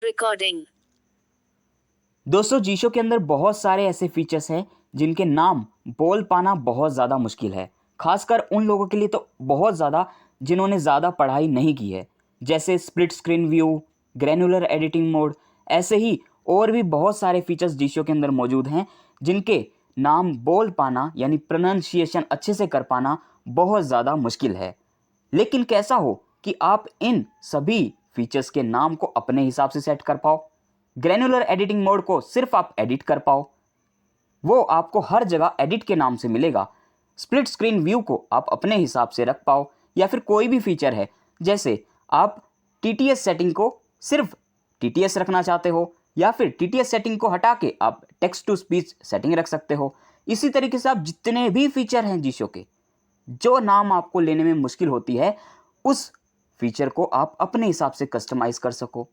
Recording. दोस्तों जीशो के अंदर बहुत सारे ऐसे फीचर्स हैं जिनके नाम बोल पाना बहुत ज़्यादा मुश्किल है, खासकर उन लोगों के लिए तो बहुत ज़्यादा जिन्होंने ज़्यादा पढ़ाई नहीं की है, जैसे split screen view, granular editing mode. ऐसे ही और भी बहुत सारे फीचर्स जीशो के अंदर मौजूद हैं जिनके नाम बोल पाना यानी प्रोनाउंसिएशन अच्छे से कर पाना बहुत ज़्यादा मुश्किल है। लेकिन कैसा हो कि आप इन सभी फीचर्स के नाम को अपने हिसाब से सेट कर पाओ, ग्रैनुलर एडिटिंग मोड को सिर्फ आप एडिट कर पाओ, वो आपको हर जगह एडिट के नाम से मिलेगा, स्प्लिट स्क्रीन व्यू को आप अपने हिसाब से रख पाओ, या फिर कोई भी फीचर है जैसे आप टीटीएस सेटिंग को सिर्फ टीटीएस रखना चाहते हो या फिर टीटीएस सेटिंग को हटा के आप टेक्स्ट टू स्पीच सेटिंग रख सकते हो। इसी तरीके से आप जितने भी फीचर हैं जीशो के, जो नाम आपको लेने में मुश्किल होती है, उस फीचर को आप अपने हिसाब से कस्टमाइज़ कर सको।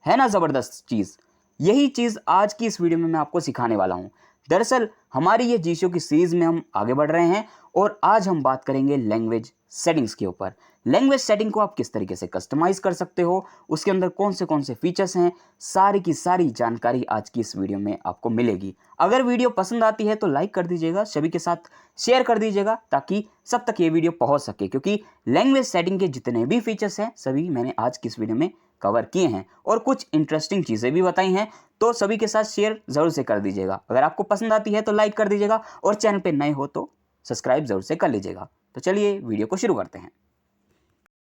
है ना ज़बरदस्त चीज़? यही चीज़ आज की इस वीडियो में मैं आपको सिखाने वाला हूँ। दरअसल हमारी ये जीशो की सीरीज़ में हम आगे बढ़ रहे हैं और आज हम बात करेंगे लैंग्वेज सेटिंग्स के ऊपर। लैंग्वेज सेटिंग को आप किस तरीके से कस्टमाइज़ कर सकते हो, उसके अंदर कौन से फीचर्स हैं, सारी की सारी जानकारी आज की इस वीडियो में आपको मिलेगी। अगर वीडियो पसंद आती है तो लाइक कर दीजिएगा, सभी के साथ शेयर कर दीजिएगा ताकि सब तक ये वीडियो पहुंच सके, क्योंकि लैंग्वेज सेटिंग के जितने भी फीचर्स हैं सभी मैंने आज की इस वीडियो में कवर किए हैं और कुछ इंटरेस्टिंग चीज़ें भी बताई हैं, तो सभी के साथ शेयर ज़रूर से कर दीजिएगा। अगर आपको पसंद आती है तो लाइक कर दीजिएगा और चैनल पे नए हो तो सब्सक्राइब ज़रूर से कर लीजिएगा। तो चलिए वीडियो को शुरू करते हैं।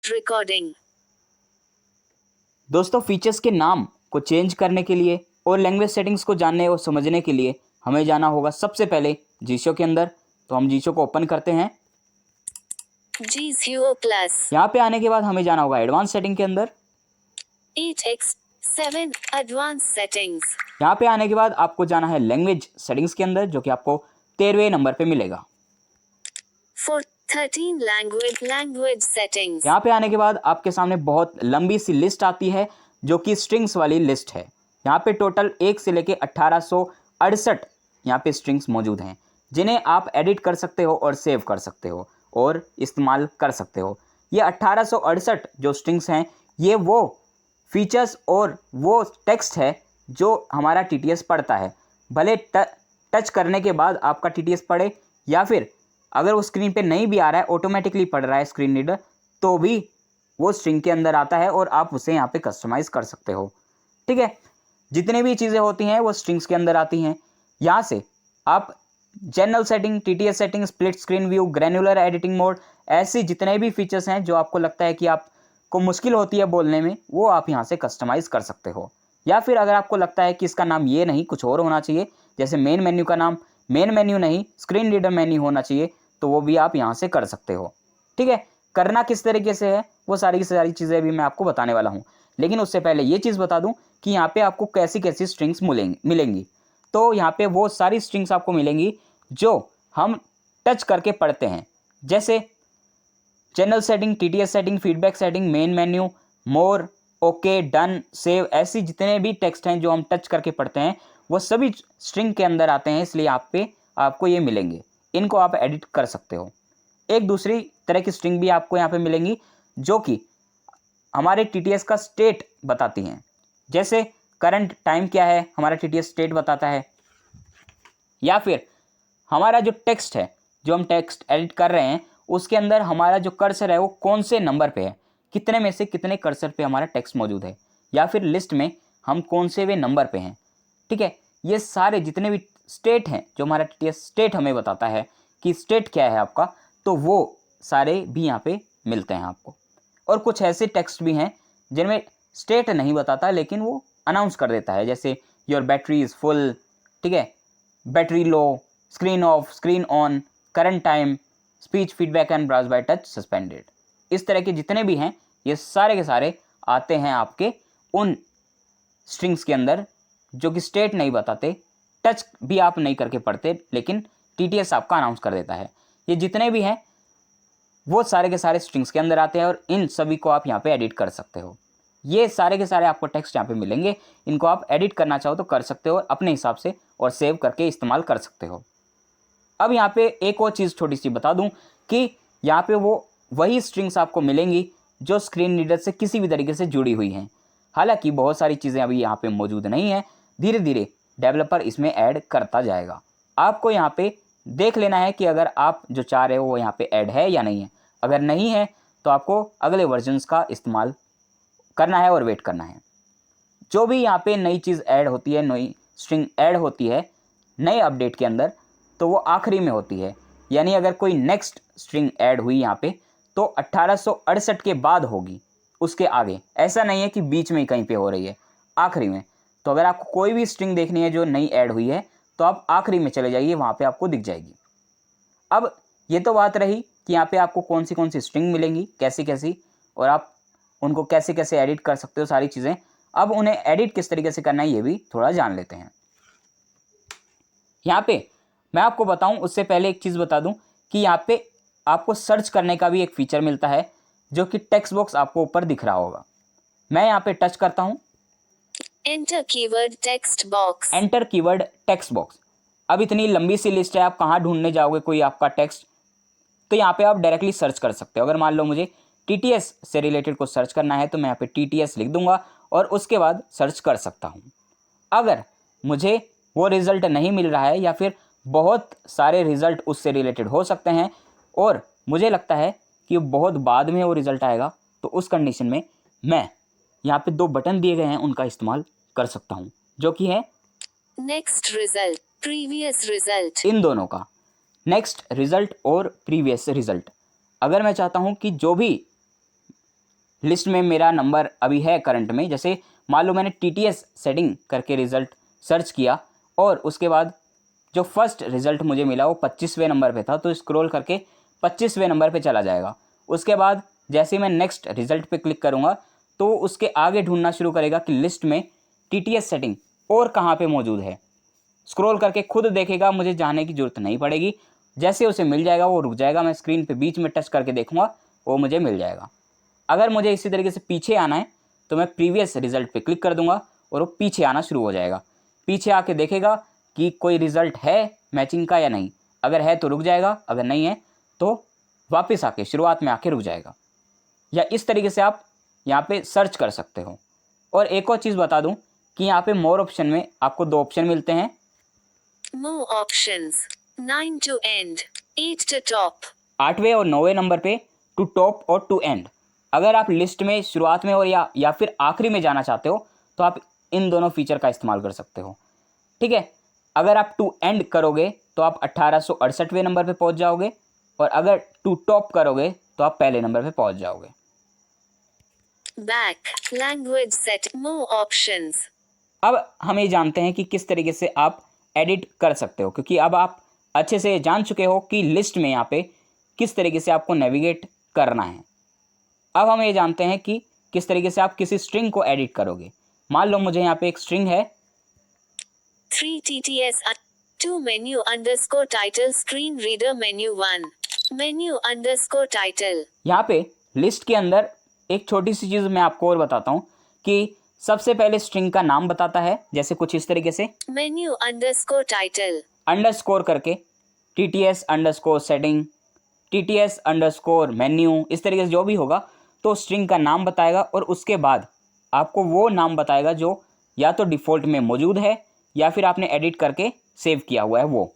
Recording. दोस्तों फीचर्स के नाम को चेंज करने के लिए और लैंग्वेज सेटिंग्स को जानने और समझने के लिए हमें जाना होगा सबसे पहले जीशो के अंदर। तो हम जीशो को ओपन करते हैं। GZO Plus. यहाँ पे आने के बाद हमें जाना होगा एडवांस सेटिंग के अंदर। 8x7 Advanced Settings. यहाँ पे आने के बाद आपको जाना है लैंग्वेज सेटिंग्स के अंदर, जो कि आपको 13वें नंबर पे मिलेगा। For 13 language settings. यहाँ पे आने के बाद आपके सामने बहुत लंबी सी लिस्ट आती है जो कि स्ट्रिंग्स वाली लिस्ट है। यहाँ पे टोटल 1 से लेके 1868 यहाँ पे स्ट्रिंग्स मौजूद हैं जिन्हें आप एडिट कर सकते हो और सेव कर सकते हो और इस्तेमाल कर सकते हो। ये 1868 जो स्ट्रिंग्स हैं ये वो फीचर्स और वो टेक्स्ट है जो हमारा टीटीएस पढ़ता है। भले टच करने के बाद आपका टीटीएस पढ़े या फिर अगर वो स्क्रीन पे नहीं भी आ रहा है, ऑटोमेटिकली पढ़ रहा है स्क्रीन रीडर, तो भी वो स्ट्रिंग के अंदर आता है और आप उसे यहाँ पे कस्टमाइज़ कर सकते हो। ठीक है, जितनी भी चीज़ें होती हैं वो स्ट्रिंग्स के अंदर आती हैं। यहाँ से आप general setting, TTS setting, split screen view, granular editing mode, ऐसी जितने भी फीचर्स हैं जो आपको लगता है कि आपको मुश्किल होती है बोलने में, वो आप यहाँ से कस्टमाइज़ कर सकते हो। या फिर अगर आपको लगता है कि इसका नाम ये नहीं कुछ और होना चाहिए, जैसे मेन मेन्यू का नाम मेन मेन्यू नहीं स्क्रीन रीडर मेन्यू होना चाहिए, तो वो भी आप यहाँ से कर सकते हो। ठीक है, करना किस तरीके से है वो सारी की सारी चीज़ें भी मैं आपको बताने वाला हूँ। लेकिन उससे पहले ये चीज़ बता दूँ कि यहाँ पे आपको कैसी कैसी स्ट्रिंग्स मिलेंगी। तो यहाँ पे वो सारी स्ट्रिंग्स आपको मिलेंगी जो हम टच करके पढ़ते हैं, जैसे general setting, TTS setting, feedback setting, main menu, more, okay, done, save, ऐसी जितने भी टेक्स्ट हैं जो हम टच करके पढ़ते हैं वो सभी स्ट्रिंग के अंदर आते हैं, इसलिए आपको ये मिलेंगे। इनको आप एडिट कर सकते हो। एक दूसरी तरह की स्ट्रिंग भी आपको यहाँ पे मिलेंगी जो कि हमारे टीटीएस का स्टेट बताती हैं, जैसे करंट टाइम क्या है हमारा टीटीएस स्टेट बताता है, या फिर हमारा जो टेक्स्ट है जो हम टेक्स्ट एडिट कर रहे हैं उसके अंदर हमारा जो कर्सर है वो कौन से नंबर पे है, कितने में से कितने कर्सर पे हमारा टेक्स्ट मौजूद है, या फिर लिस्ट में हम कौन से वे नंबर पे हैं। ठीक है, ये सारे जितने भी स्टेट हैं जो हमारा टीटीएस स्टेट हमें बताता है कि स्टेट क्या है आपका, तो वो सारे भी यहाँ पे मिलते हैं आपको। और कुछ ऐसे टेक्स्ट भी हैं जिनमें स्टेट नहीं बताता लेकिन वो अनाउंस कर देता है, जैसे योर बैटरी इज़ फुल, ठीक है, battery low, screen off, screen on, current time, speech feedback and browse by touch suspended. इस तरह के जितने भी हैं ये सारे के सारे आते हैं आपके उन स्ट्रिंग्स के अंदर जो कि स्टेट नहीं बताते, टच भी आप नहीं करके पढ़ते लेकिन टीटीएस आपका अनाउंस कर देता है। ये जितने भी हैं वो सारे के सारे स्ट्रिंग्स के अंदर आते हैं और इन सभी को आप यहाँ पे एडिट कर सकते हो। ये सारे के सारे आपको टेक्स्ट यहाँ पे मिलेंगे, इनको आप एडिट करना चाहो तो कर सकते हो अपने हिसाब से और सेव करके इस्तेमाल कर सकते हो। अब यहाँ पे एक और चीज़ छोटी सी बता दूँ कि यहाँ पे वही स्ट्रिंग्स आपको मिलेंगी जो स्क्रीन रीडर से किसी भी तरीके से जुड़ी हुई हैं। हालांकि बहुत सारी चीज़ें अभी यहाँ पे मौजूद नहीं है, धीरे धीरे डेवलपर इसमें ऐड करता जाएगा। आपको यहाँ पे देख लेना है कि अगर आप जो चाह रहे हो वो यहाँ पे ऐड है या नहीं है। अगर नहीं है तो आपको अगले वर्जन्स का इस्तेमाल करना है और वेट करना है। जो भी यहाँ पे नई चीज़ ऐड होती है, नई स्ट्रिंग ऐड होती है नए अपडेट के अंदर, तो वो आखिरी में होती है। यानी अगर कोई नेक्स्ट स्ट्रिंग ऐड हुई यहाँ पे तो 1868 के बाद होगी, उसके आगे ऐसा नहीं है कि बीच में ही कहीं पे हो रही है, आखिरी में। तो अगर आपको कोई भी स्ट्रिंग देखनी है जो नई ऐड हुई है तो आप आखिरी में चले जाइए, वहाँ पे आपको दिख जाएगी। अब ये तो बात रही कि यहाँ पे आपको कौन सी स्ट्रिंग मिलेंगी, कैसी कैसी, और आप उनको कैसे कैसे एडिट कर सकते हो, सारी चीज़ें। अब उन्हें एडिट किस तरीके से करना है ये भी थोड़ा जान लेते हैं। यहाँ पे मैं आपको बताऊं उससे पहले एक चीज़ बता दूं कि यहाँ पे आपको सर्च करने का भी एक फीचर मिलता है, जो कि टेक्स्ट बॉक्स आपको ऊपर दिख रहा होगा। मैं यहाँ पे टच करता हूँ, Enter keyword text box. Enter keyword text box. अब इतनी लंबी सी लिस्ट है, आप कहाँ ढूंढने जाओगे कोई आपका टेक्स्ट, तो यहाँ पे आप डायरेक्टली सर्च कर सकते हो। अगर मान लो मुझे TTS से रिलेटेड को सर्च करना है तो मैं यहाँ पे TTS लिख दूंगा और उसके बाद सर्च कर सकता हूँ। अगर मुझे वो रिज़ल्ट नहीं मिल रहा है या फिर बहुत सारे रिज़ल्ट उससे रिलेटेड हो सकते हैं और मुझे लगता है कि बहुत बाद में वो रिज़ल्ट आएगा, तो उस कंडीशन में मैं यहाँ पे 2 बटन दिए गए हैं उनका इस्तेमाल कर सकता हूँ, जो कि है Next result. Previous result. इन दोनों का, नेक्स्ट रिज़ल्ट और प्रीवियस रिज़ल्ट। अगर मैं चाहता हूँ कि जो भी लिस्ट में मेरा नंबर अभी है करंट में, जैसे मान लो मैंने TTS सेटिंग करके रिज़ल्ट सर्च किया और उसके बाद जो फर्स्ट रिज़ल्ट मुझे मिला वो 25वें नंबर पे था, तो स्क्रॉल करके 25वें नंबर पे चला जाएगा। उसके बाद जैसे ही मैं नेक्स्ट रिज़ल्ट पे क्लिक करूँगा तो उसके आगे ढूंढना शुरू करेगा कि लिस्ट में TTS सेटिंग और कहाँ पे मौजूद है। स्क्रॉल करके खुद देखेगा, मुझे जाने की ज़रूरत नहीं पड़ेगी। जैसे उसे मिल जाएगा वो रुक जाएगा, मैं स्क्रीन पे बीच में टच करके देखूँगा, वो मुझे मिल जाएगा। अगर मुझे इसी तरीके से पीछे आना है तो मैं प्रीवियस रिज़ल्ट पे क्लिक कर दूंगा और वो पीछे आना शुरू हो जाएगा। पीछे आके देखेगा कि कोई रिज़ल्ट है मैचिंग का या नहीं। अगर है तो रुक जाएगा, अगर नहीं है तो वापस आके शुरुआत में आके रुक जाएगा। या इस तरीके से आप यहाँ पे सर्च कर सकते हो। और एक और चीज़ बता दूँ कि यहाँ पे मोर ऑप्शन में आपको 2 ऑप्शन मिलते हैं। More options. 9 to end. 8 to top. 8वें और 9वें नंबर पे टू टॉप और टू एंड। अगर आप लिस्ट में शुरुआत में और या फिर आखिरी में जाना चाहते हो तो आप इन दोनों फीचर का इस्तेमाल कर सकते हो। ठीक है, अगर आप टू एंड करोगे तो आप 1868वें नंबर पे पहुंच जाओगे और अगर टू टॉप करोगे तो आप पहले नंबर पे पहुंच जाओगे। Back. Language set. More options. अब हम ये जानते हैं कि किस तरीके से आप एडिट कर सकते हो, क्योंकि अब आप अच्छे से जान चुके हो कि लिस्ट में यहाँ पे किस तरीके से आपको नेविगेट करना है। अब हम ये जानते हैं कि किस तरीके से आप किसी स्ट्रिंग को एडिट करोगे। मान लो मुझे यहाँ पे एक स्ट्रिंग है 3 TTS. 2 menu underscore title screen reader menu 1. Menu underscore title. यहाँ पे लिस्ट के अंदर एक छोटी सी चीज़ मैं आपको और बताता हूँ कि सबसे पहले स्ट्रिंग का नाम बताता है, जैसे कुछ इस तरीके से Menu underscore title. अंडरस्कोर करके TTS underscore setting, TTS underscore menu, इस तरीके से जो भी होगा तो स्ट्रिंग का नाम बताएगा और उसके बाद आपको वो नाम बताएगा जो या तो डिफ़ॉल्ट में मौजूद है या फिर आपने एडिट करके सेव किया हुआ है वो।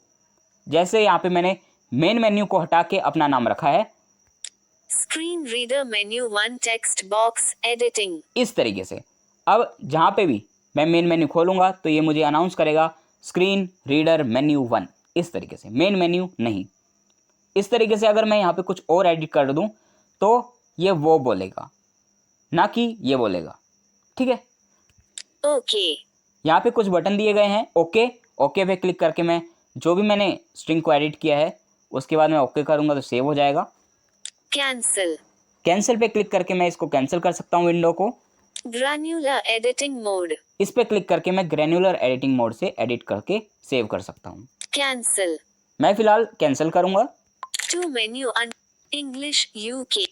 जैसे यहाँ पे मैंने मेन मेन्यू को हटा के अपना नाम रखा है Screen reader menu 1 text box editing. इस तरीके से। अब जहाँ पे भी मैं मेन मेन्यू खोलूँगा तो ये मुझे अनाउंस करेगा स्क्रीन रीडर मेन्यू 1, इस तरीके से, मेन मेन्यू नहीं। इस तरीके से अगर मैं यहाँ पे कुछ और एडिट कर दूँ तो ये वो बोलेगा, ना कि ये बोलेगा। ठीक है, Okay. यहाँ पे कुछ बटन दिए गए हैं। ओके, ओके पे क्लिक करके मैं जो भी मैंने स्ट्रिंग को एडिट किया है उसके बाद मैं ओके करूँगा तो सेव हो जाएगा। Cancel. कैंसिल पे क्लिक करके मैं इसको कैंसिल कर सकता हूँ विंडो को। Granular editing mode. इस पे क्लिक करके मैं ग्रैन्युलर एडिटिंग मोड से एडिट करके सेव कर सकता हूँ। Cancel. मैं फिलहाल कैंसिल करूँगा। 2 menu English UK.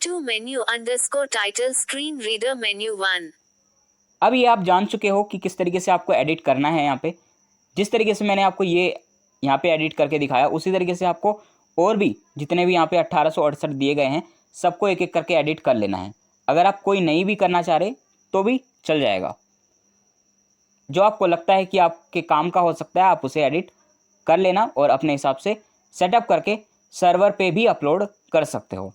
2 menu underscore title screen reader menu 1. अब ये आप जान चुके हो कि किस तरीके से आपको एडिट करना है। यहाँ पे जिस तरीके से मैंने आपको ये यहाँ पे एडिट करके दिखाया उसी तरीके से आपको और भी जितने भी यहाँ पे 1868 दिए गए हैं सबको एक एक करके एडिट कर लेना है। अगर आप कोई नहीं भी करना चाह रहे तो भी चल जाएगा। जो आपको लगता है कि आपके काम का हो सकता है आप उसे एडिट कर लेना और अपने हिसाब से सेटअप करके सर्वर पे भी अपलोड कर सकते हो।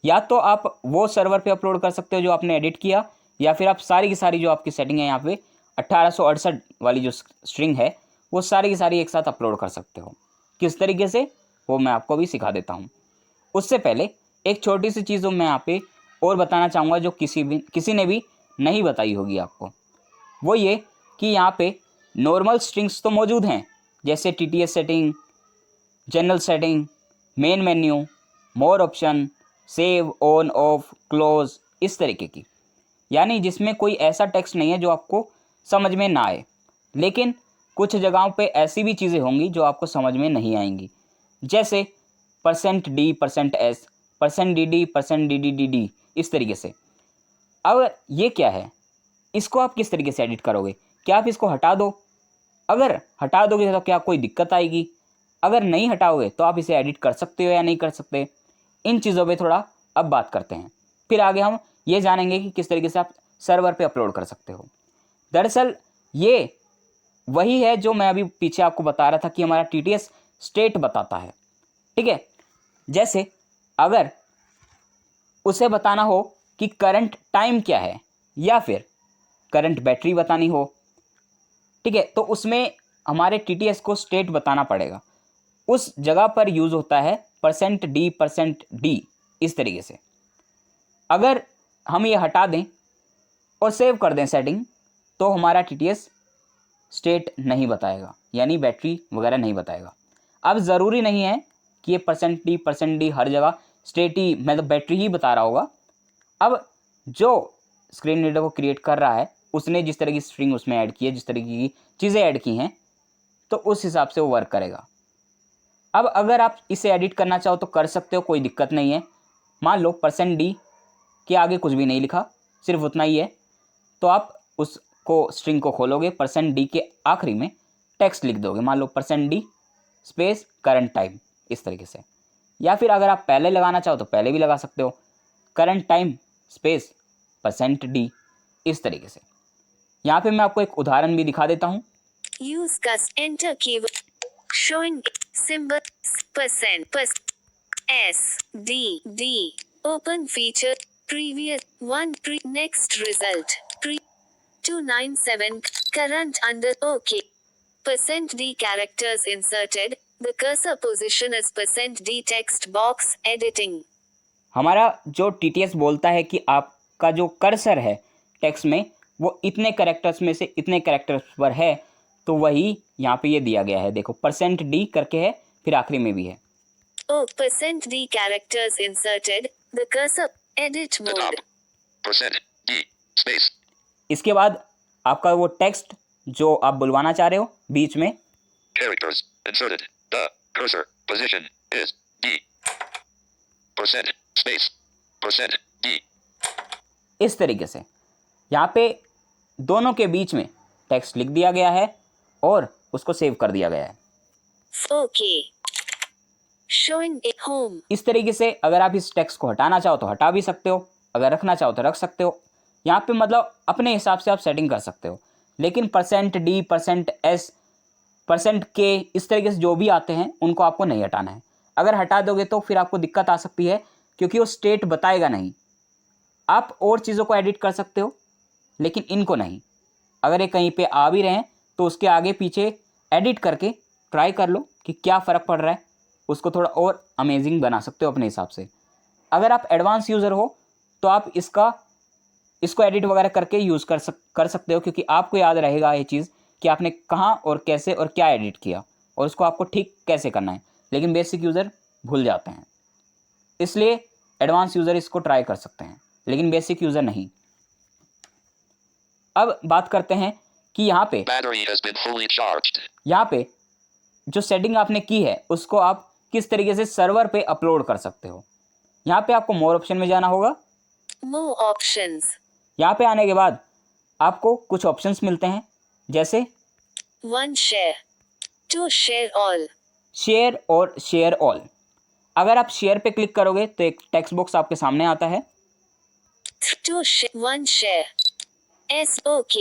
या तो आप वो सर्वर पे अपलोड कर सकते हो जो आपने एडिट किया, या फिर आप सारी की सारी जो आपकी सेटिंग है यहाँ पे 1868 वाली जो स्ट्रिंग है वो सारी की सारी एक साथ अपलोड कर सकते हो। किस तरीके से वो मैं आपको भी सिखा देता हूँ। उससे पहले एक छोटी सी चीज़ मैं यहाँ पे और बताना चाहूँगा जो किसी ने भी नहीं बताई होगी आपको। वो ये कि यहाँ पे नॉर्मल स्ट्रिंग्स तो मौजूद हैं, जैसे TTS setting, general setting, main menu, more option, save, on, of, close, इस तरीके की, यानी जिसमें कोई ऐसा टेक्स्ट नहीं है जो आपको समझ में ना आए। लेकिन कुछ जगहों पे ऐसी भी चीज़ें होंगी जो आपको समझ में नहीं आएंगी, जैसे %d, %s, %dd, %ddd, इस तरीके से। अब ये क्या है, इसको आप किस तरीके से एडिट करोगे? क्या आप इसको हटा दो? अगर हटा दोगे तो क्या कोई दिक्कत आएगी? अगर नहीं हटाओगे तो आप इसे एडिट कर सकते हो या नहीं कर सकते? इन चीज़ों पे थोड़ा अब बात करते हैं। फिर आगे हम ये जानेंगे कि किस तरीके से आप सर्वर पे अपलोड कर सकते हो। दरअसल ये वही है जो मैं अभी पीछे आपको बता रहा था कि हमारा TTS स्टेट बताता है, ठीक है। जैसे अगर उसे बताना हो कि करंट टाइम क्या है या फिर करंट बैटरी बतानी हो, ठीक है, तो उसमें हमारे TTS को स्टेट बताना पड़ेगा। उस जगह पर यूज़ होता है %d, %d, इस तरीके से। अगर हम ये हटा दें और सेव कर दें सेटिंग, तो हमारा TTS स्टेट नहीं बताएगा, यानी बैटरी वगैरह नहीं बताएगा। अब ज़रूरी नहीं है कि ये %d, %d हर जगह स्टेट ही मतलब बैटरी ही बता रहा होगा। अब जो स्क्रीन रीडर को क्रिएट कर रहा है उसने जिस तरह की स्ट्रिंग उसमें ऐड की है, जिस तरीके की चीज़ें ऐड की हैं, तो उस हिसाब से वो वर्क करेगा। अब अगर आप इसे एडिट करना चाहो तो कर सकते हो, कोई दिक्कत नहीं है। मान लो %d के आगे कुछ भी नहीं लिखा, सिर्फ उतना ही है, तो आप उसको स्ट्रिंग को खोलोगे, %d के आखिरी में टेक्स्ट लिख दोगे, मान लो %d स्पेस करंट टाइम, इस तरीके से। या फिर अगर आप पहले लगाना चाहो तो पहले भी लगा सकते हो, करंट टाइम स्पेस %d, इस तरीके से। यहाँ पे मैं आपको एक उदाहरण भी दिखा देता हूँ। Use cust enter keyword showing symbol %s d d open feature previous one pre next result pre 297 current under OK %d characters inserted the cursor position is %d text box editing। हमारा जो TTS बोलता है कि आपका जो cursor है text में वो इतने कैरेक्टर्स में से इतने कैरेक्टर्स पर है, तो वही यहाँ पे ये दिया गया है। देखो %d करके है, फिर आखिरी में भी है। Oh %d characters inserted the cursor edit The mode top %d space इसके बाद आपका वो टेक्स्ट जो आप बुलवाना चाह रहे हो बीच में, characters inserted. The cursor position is d space %d इस तरीके से यहाँ पे दोनों के बीच में टेक्स्ट लिख दिया गया है और उसको सेव कर दिया गया है। OK showing it home इस तरीके से अगर आप इस टेक्स्ट को हटाना चाहो तो हटा भी सकते हो, अगर रखना चाहो तो रख सकते हो। यहाँ पे मतलब अपने हिसाब से आप सेटिंग कर सकते हो। लेकिन %d, %s, %k इस तरीके से जो भी आते हैं उनको आपको नहीं हटाना है। अगर हटा दोगे तो फिर आपको दिक्कत आ सकती है, क्योंकि वो स्टेट बताएगा नहीं। आप और चीज़ों को एडिट कर सकते हो लेकिन इनको नहीं। अगर ये कहीं पे आ भी रहे हैं तो उसके आगे पीछे एडिट करके ट्राई कर लो कि क्या फ़र्क पड़ रहा है, उसको थोड़ा और अमेजिंग बना सकते हो अपने हिसाब से। अगर आप एडवांस यूज़र हो तो आप इसको एडिट वगैरह करके यूज़ कर सकते हो, क्योंकि आपको याद रहेगा ये चीज़ कि आपने कहाँ और कैसे और क्या एडिट किया और उसको आपको ठीक कैसे करना है। लेकिन बेसिक यूज़र भूल जाते हैं, इसलिए एडवांस यूज़र इसको ट्राई कर सकते हैं लेकिन बेसिक यूज़र नहीं। अब बात करते हैं कि यहाँ पे battery has been fully charged. यहाँ पे जो सेटिंग आपने की है उसको आप किस तरीके से सर्वर पे अपलोड कर सकते हो। यहाँ पे आपको मोर ऑप्शन में जाना होगा। more options यहाँ पे आने के बाद आपको कुछ ऑप्शंस मिलते हैं, जैसे 1 share 2 share all शेयर और शेयर ऑल। अगर आप शेयर पे क्लिक करोगे तो एक टेक्स्ट बॉक्स आपके सामने आता है। 1 share SOK.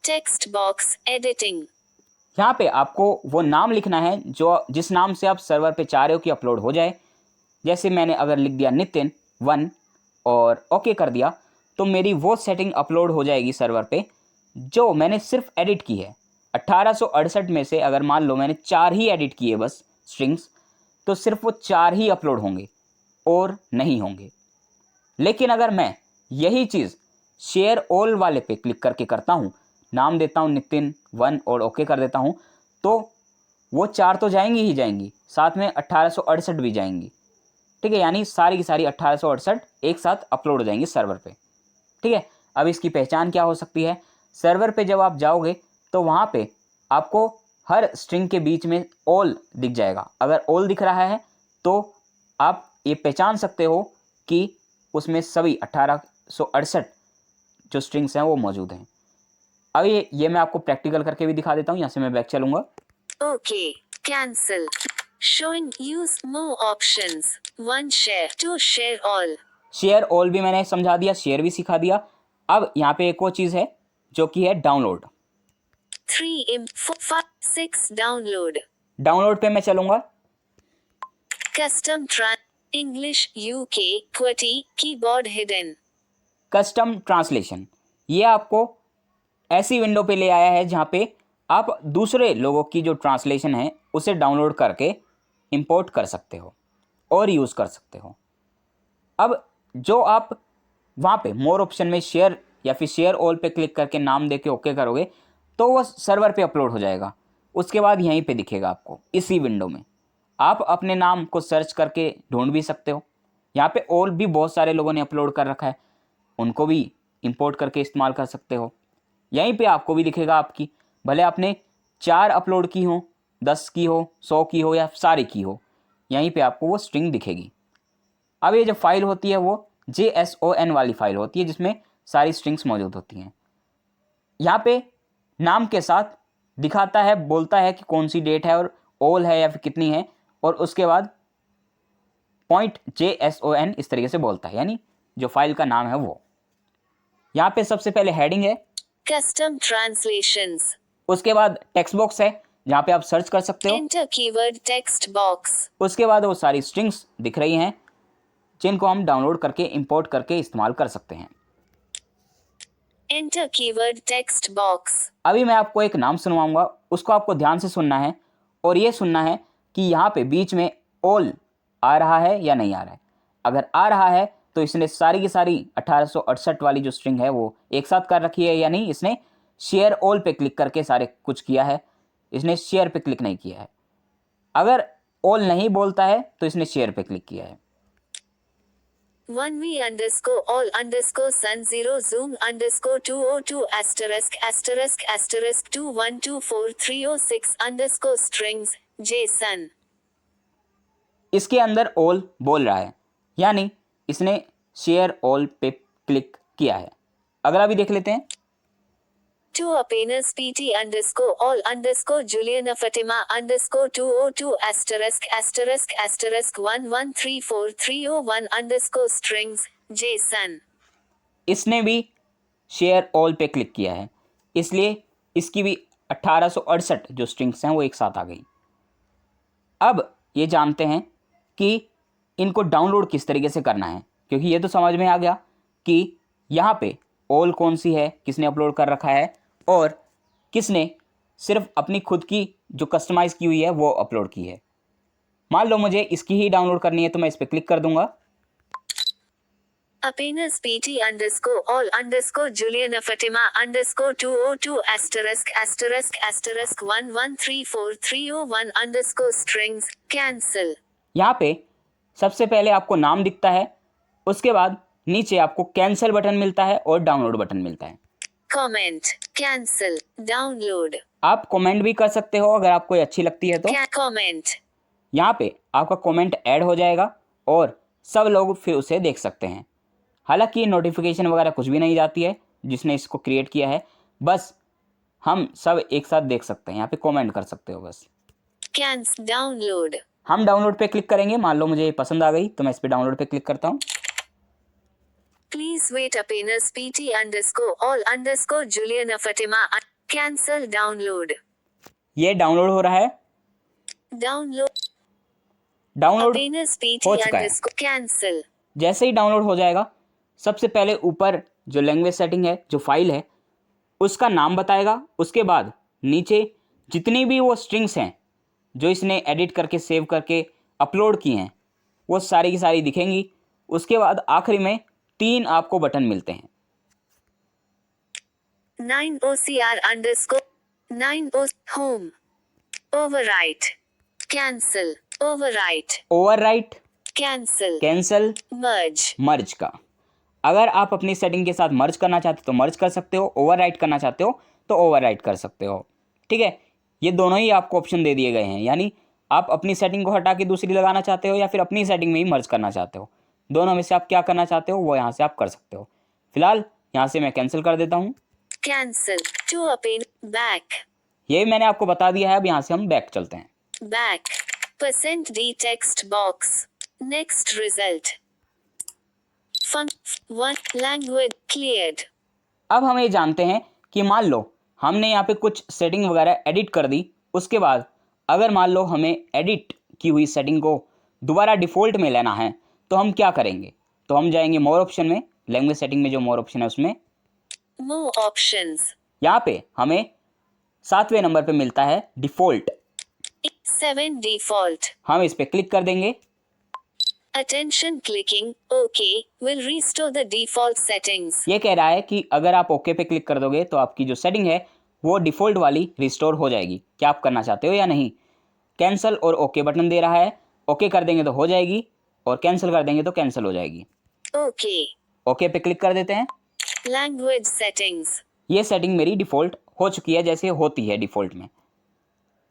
Text box. Editing. यहाँ पे आपको वो नाम लिखना है जिस नाम से आप सर्वर पे चाह रहे हो कि अपलोड हो जाए। जैसे मैंने अगर लिख दिया नितिन 1 और ओके कर दिया तो मेरी वो सेटिंग अपलोड हो जाएगी सर्वर पे जो मैंने सिर्फ एडिट की है। 1868 में से अगर मान लो मैंने 4 ही एडिट किए बस स्ट्रिंग्स, तो सिर्फ वो 4 ही अपलोड होंगे और नहीं होंगे। लेकिन अगर मैं यही चीज़ शेयर ऑल वाले पे क्लिक करके करता हूँ, नाम देता हूँ नितिन 1 और ओके कर देता हूँ, तो वो 4 तो जाएंगी ही जाएंगी, साथ में 1868 भी जाएंगी। ठीक है, यानी सारी की सारी 1868 एक साथ अपलोड हो जाएंगी सर्वर पे। ठीक है, अब इसकी पहचान क्या हो सकती है? सर्वर पे जब आप जाओगे तो वहाँ पे आपको हर स्ट्रिंग के बीच में ऑल दिख जाएगा। अगर ऑल दिख रहा है तो आप ये पहचान सकते हो कि उसमें सभी 1868 जो स्ट्रिंग्स हैं वो मौजूद हैं। अब ये मैं आपको प्रैक्टिकल करके भी दिखा देता हूँ। यहाँ से मैं बैक चलूँगा। Okay. Cancel. Showing use more options. 1 share. 2 share all. Share all भी मैंने समझा दिया, शेयर भी सिखा दिया। अब यहाँ पे एक और चीज़ है जो कि है डाउनलोड। 3 imp 4 5 6 download. डाउनलोड पे मैं चलूँगा। Custom English UK QWERTY keyboard hidden. Custom translation, ये आपको ऐसी विंडो पे ले आया है जहाँ पे आप दूसरे लोगों की जो ट्रांसलेशन है उसे डाउनलोड करके इंपोर्ट कर सकते हो और यूज़ कर सकते हो। अब जो आप वहाँ पे मोर ऑप्शन में शेयर या फिर शेयर ऑल पे क्लिक करके नाम दे के ओके करोगे तो वो सर्वर पे अपलोड हो जाएगा। उसके बाद यहीं पे दिखेगा आपको इसी विंडो में। आप अपने नाम को सर्च करके ढूंढ भी सकते हो। यहाँ पे और भी बहुत सारे लोगों ने अपलोड कर रखा है, उनको भी इंपोर्ट करके इस्तेमाल कर सकते हो। यहीं पे आपको भी दिखेगा आपकी, भले आपने 4 अपलोड की हो, 10 की हो, 100 की हो या सारी की हो, यहीं पे आपको वो स्ट्रिंग दिखेगी। अब ये जो फाइल होती है वो JSON वाली फाइल होती है जिसमें सारी स्ट्रिंग्स मौजूद होती हैं। यहाँ पे नाम के साथ दिखाता है, बोलता है कि कौन सी डेट है और ऑल है या फिर कितनी है, और उसके बाद .json इस तरीके से बोलता है, यानी जो फाइल का नाम है वो। यहाँ पे सबसे पहले हेडिंग है, Custom translations. उसके बाद टेक्स्ट बॉक्स है जहाँ पे आप सर्च कर सकते हो। Enter keyword text box. उसके बाद वो सारी स्ट्रिंग्स दिख रही हैं जिनको हम डाउनलोड करके इंपोर्ट करके इस्तेमाल कर सकते हैं। Enter keyword text box. अभी मैं आपको एक नाम सुनवाऊंगा, उसको आपको ध्यान से सुनना है और ये सुनना है कि यहाँ पे बीच में ऑल आ रहा है या नहीं आ रहा है। अगर आ रहा है तो इसने सारी की सारी 1868 वाली जो स्ट्रिंग है वो एक साथ कर रखी है, या नहीं इसने शेयर ऑल पे क्लिक करके सारे कुछ किया है, इसने शेयर पे क्लिक नहीं किया है। अगर ऑल नहीं बोलता है तो इसने शेयर पे क्लिक किया है। 1v underscore all underscore sun 0 zoom underscore 202 asterisk asterisk asterisk 2124306 underscore strings JSON. इसके अंदर ऑल बोल रहा है, यानी इसने शेयर ऑल पे क्लिक किया है। अगला भी देख लेते हैं। 2 apenas pt underscore all underscore Juliana Fatima underscore 202 asterisk asterisk asterisk 1134301 underscore strings JSON. इसने भी शेयर ऑल पे क्लिक किया है, इसलिए इसकी भी 1868 जो स्ट्रिंग्स हैं वो एक साथ आ गई। अब ये जानते हैं कि इनको डाउनलोड किस तरीके से करना है, क्योंकि ये तो समझ में आ गया कि यहाँ पे ऑल कौन सी है, किसने अपलोड कर रखा है और किसने सिर्फ अपनी खुद की जो कस्टमाइज़ की हुई है वो अपलोड की है। मान लो मुझे इसकी ही डाउनलोड करनी है तो मैं इस पर क्लिक कर दूंगा। Apenas pt underscore all underscore Juliana Fatima underscore 202 asterisk asterisk asterisk 1134301 underscore strings cancel. यहाँ पे सबसे पहले आपको नाम दिखता है, उसके बाद नीचे आपको कैंसिल बटन मिलता है और डाउनलोड बटन मिलता है। Comment cancel download. आप कमेंट भी कर सकते हो अगर आपको अच्छी लगती है तो। Comment. यहाँ पे आपका कमेंट ऐड हो जाएगा और सब लोग फिर उसे देख सकते हैं। हालांकि नोटिफिकेशन वगैरह कुछ भी नहीं जाती है जिसने इसको क्रिएट किया है, बस हम सब एक साथ देख सकते हैं। यहाँ पे कमेंट कर सकते हो बस। डाउनलोड। हम डाउनलोड पे क्लिक करेंगे। मान लो मुझे ये पसंद आ गई तो मैं इस पे डाउनलोड पे क्लिक करता हूँ। Please wait apenas pt underscore all underscore Juliana Fatima. Cancel download. ये डाउनलोड हो रहा है, Download. डाउनलोड Apenas pt हो चुका है। underscore cancel. जैसे ही डाउनलोड हो जाएगा, सबसे पहले ऊपर जो लैंग्वेज सेटिंग है, जो फाइल है, उसका नाम बताएगा। उसके बाद नीचे जितनी भी वो स्ट्रिंग्स हैं जो इसने एडिट करके सेव करके अपलोड की हैं, वो सारी की सारी दिखेंगी। उसके बाद आखिरी में 3 आपको बटन मिलते हैं। 9 OCR underscore 9 O home. Overwrite. Cancel. Overwrite. Overwrite, Cancel. Cancel, Merge. मर्ज का। अगर आप अपनी सेटिंग के साथ मर्ज करना चाहते हो तो मर्ज कर सकते हो, ओवरराइट करना चाहते हो तो ओवरराइट कर सकते हो। ठीक है, ये दोनों ही आपको ऑप्शन दे दिए गए हैं, यानी आप अपनी सेटिंग को हटा के दूसरी लगाना चाहते हो या फिर अपनी सेटिंग में ही मर्ज करना चाहते हो। दोनों में से आप क्या करना चाहते हो वो यहाँ से आप कर सकते हो। फिलहाल यहाँ से मैं कैंसिल कर देता हूँ। Cancel. To append. Back. यही मैंने आपको बता दिया है। अब यहाँ से हम बैक चलते हैं। Back. %D text box. Next result. Fun. 1. Language. Cleared. अब हम ये जानते हैं कि मान लो हमने यहाँ पे कुछ सेटिंग वगैरह एडिट कर दी, उसके बाद अगर मान लो हमें एडिट की हुई सेटिंग को दोबारा डिफ़ॉल्ट में लेना है तो हम क्या करेंगे। तो हम जाएंगे मोर ऑप्शन में, लैंग्वेज सेटिंग में जो मोर ऑप्शन है उसमें More options. यहाँ पे हमें 7वें नंबर पे मिलता है डिफ़ॉल्ट। 7 default. हम इस पे क्लिक कर देंगे। Attention clicking OK will restore the default settings. ये कह रहा है कि अगर आप ओके पे क्लिक कर दोगे तो आपकी जो सेटिंग है वो डिफ़ॉल्ट वाली रिस्टोर हो जाएगी। क्या आप करना चाहते हो या नहीं। कैंसिल और ओके बटन दे रहा है। ओके कर देंगे तो हो जाएगी और कैंसिल कर देंगे तो कैंसिल हो जाएगी। OK. ओके पे क्लिक कर देते हैं। Language settings. ये सेटिंग मेरी डिफ़ॉल्ट हो चुकी है जैसे होती है डिफ़ॉल्ट में।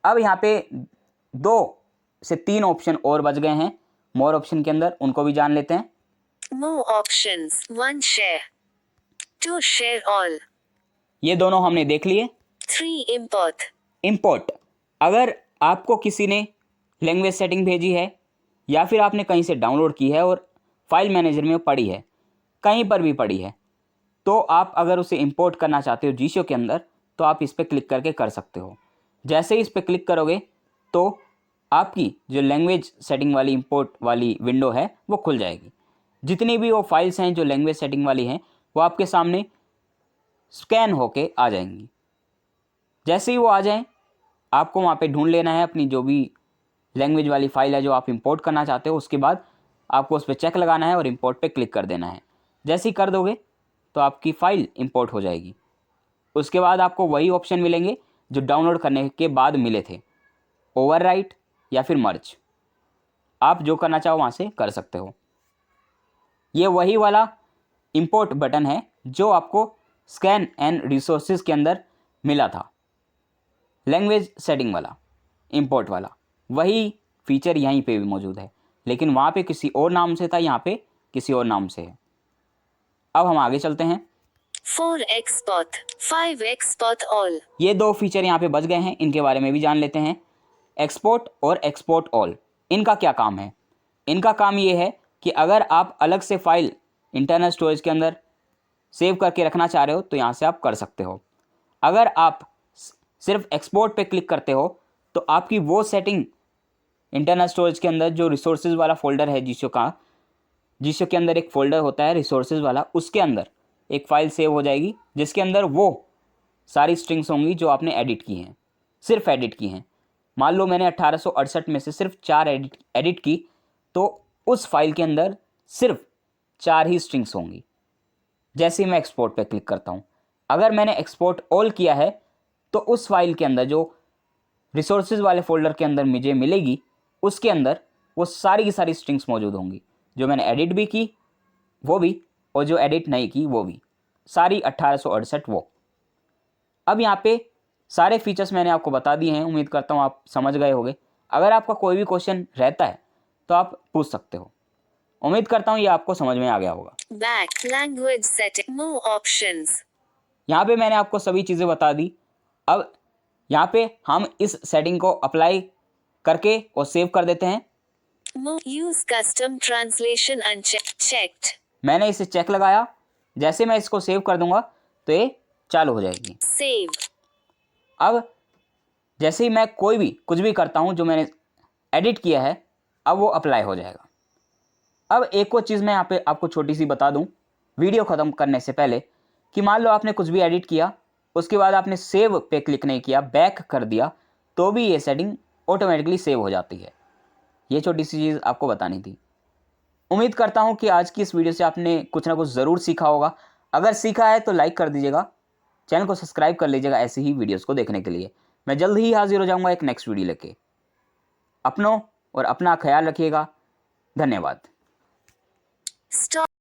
अब यहाँ पे 2 से 3 ऑप्शन और बच गए हैं मोर ऑप्शन के अंदर, उनको भी जान लेते हैं। More options. 1 share. 2 share all. ये दोनों हमने देख लिए। 3 import. इंपोर्ट, अगर आपको किसी ने लैंग्वेज सेटिंग भेजी है या फिर आपने कहीं से डाउनलोड की है और फाइल मैनेजर में पड़ी है, कहीं पर भी पड़ी है, तो आप अगर उसे इंपोर्ट करना चाहते हो जीशो के अंदर तो आप इस पर क्लिक करके कर सकते हो। जैसे ही इस पर क्लिक करोगे तो आपकी जो लैंग्वेज सेटिंग वाली इंपोर्ट वाली विंडो है वो खुल जाएगी। जितनी भी वो फाइल्स हैं जो लैंग्वेज सेटिंग वाली हैं वो आपके सामने स्कैन होके आ जाएंगी। जैसे ही वो आ जाएं आपको वहाँ पे ढूंढ लेना है अपनी जो भी लैंग्वेज वाली फ़ाइल है जो आप इंपोर्ट करना चाहते हो। उसके बाद आपको उस पर चेक लगाना है और इंपोर्ट पे क्लिक कर देना है। जैसे ही कर दोगे तो आपकी फ़ाइल इंपोर्ट हो जाएगी। उसके बाद आपको वही ऑप्शन मिलेंगे जो डाउनलोड करने के बाद मिले थे, ओवरराइट या फिर मर्ज। आप जो करना चाहो वहाँ से कर सकते हो। ये वही वाला इंपोर्ट बटन है जो आपको स्कैन एंड रिसोर्सेज के अंदर मिला था, लैंग्वेज सेटिंग वाला इंपोर्ट वाला। वही फीचर यहीं पे भी मौजूद है, लेकिन वहाँ पे किसी और नाम से था, यहाँ पे किसी और नाम से है। अब हम आगे चलते हैं। 4 export. 5 export all. ये 2 फीचर यहाँ पे बच गए हैं, इनके बारे में भी जान लेते हैं। एक्सपोर्ट और एक्सपोर्ट ऑल, इनका क्या काम है। इनका काम ये है कि अगर आप अलग से फाइल इंटरनल स्टोरेज के अंदर सेव करके रखना चाह रहे हो तो यहाँ से आप कर सकते हो। अगर आप सिर्फ एक्सपोर्ट पे क्लिक करते हो तो आपकी वो सेटिंग इंटरनल स्टोरेज के अंदर जो रिसोर्सेज वाला फोल्डर है जीशो का, जीशो के अंदर एक फ़ोल्डर होता है रिसोर्सेज वाला, उसके अंदर एक फ़ाइल सेव हो जाएगी जिसके अंदर वो सारी स्ट्रिंग्स होंगी जो आपने एडिट की हैं, सिर्फ एडिट की हैं। मान लो मैंने 1868 में से सिर्फ 4 एडिट की तो उस फाइल के अंदर सिर्फ 4 ही स्ट्रिंग्स होंगी। जैसे ही मैं एक्सपोर्ट पे क्लिक करता हूँ, अगर मैंने एक्सपोर्ट ऑल किया है तो उस फाइल के अंदर जो रिसोर्सेज वाले फ़ोल्डर के अंदर मुझे मिलेगी उसके अंदर वो सारी की सारी स्ट्रिंग्स मौजूद होंगी, जो मैंने एडिट भी की वो भी और जो एडिट नहीं की वो भी, सारी 1868 वो। अब यहाँ पे सारे फीचर्स मैंने आपको बता दिए हैं, उम्मीद करता हूँ आप समझ गए होंगे। अगर आपका कोई भी क्वेश्चन रहता है तो आप पूछ सकते हो। उम्मीद करता हूँ ये आपको समझ में आ गया होगा। Back. Language setting. More options. यहाँ पे मैंने आपको सभी चीज़ें बता दी। अब यहाँ पे हम इस सेटिंग को अप्लाई करके और सेव कर देते हैं। More. Use custom translation unchecked. Checked. मैंने इसे चेक लगाया, जैसे मैं इसको सेव कर दूंगा तो ये चालू हो जाएगी। सेव, अब जैसे ही मैं कोई भी कुछ भी करता हूँ जो मैंने एडिट किया है, अब वो अप्लाई हो जाएगा। अब एक और चीज़ मैं यहाँ पे आपको छोटी सी बता दूँ वीडियो ख़त्म करने से पहले, कि मान लो आपने कुछ भी एडिट किया, उसके बाद आपने सेव पे क्लिक नहीं किया, बैक कर दिया, तो भी ये सेटिंग ऑटोमेटिकली सेव हो जाती है। ये छोटी सी चीज़ आपको बतानी थी। उम्मीद करता हूँ कि आज की इस वीडियो से आपने कुछ ना कुछ ज़रूर सीखा होगा। अगर सीखा है तो लाइक कर दीजिएगा, चैनल को सब्सक्राइब कर लीजिएगा ऐसे ही वीडियोस को देखने के लिए। मैं जल्द ही हाजिर हो जाऊँगा एक नेक्स्ट वीडियो लेके। अपनों और अपना ख्याल रखिएगा। धन्यवाद। stop.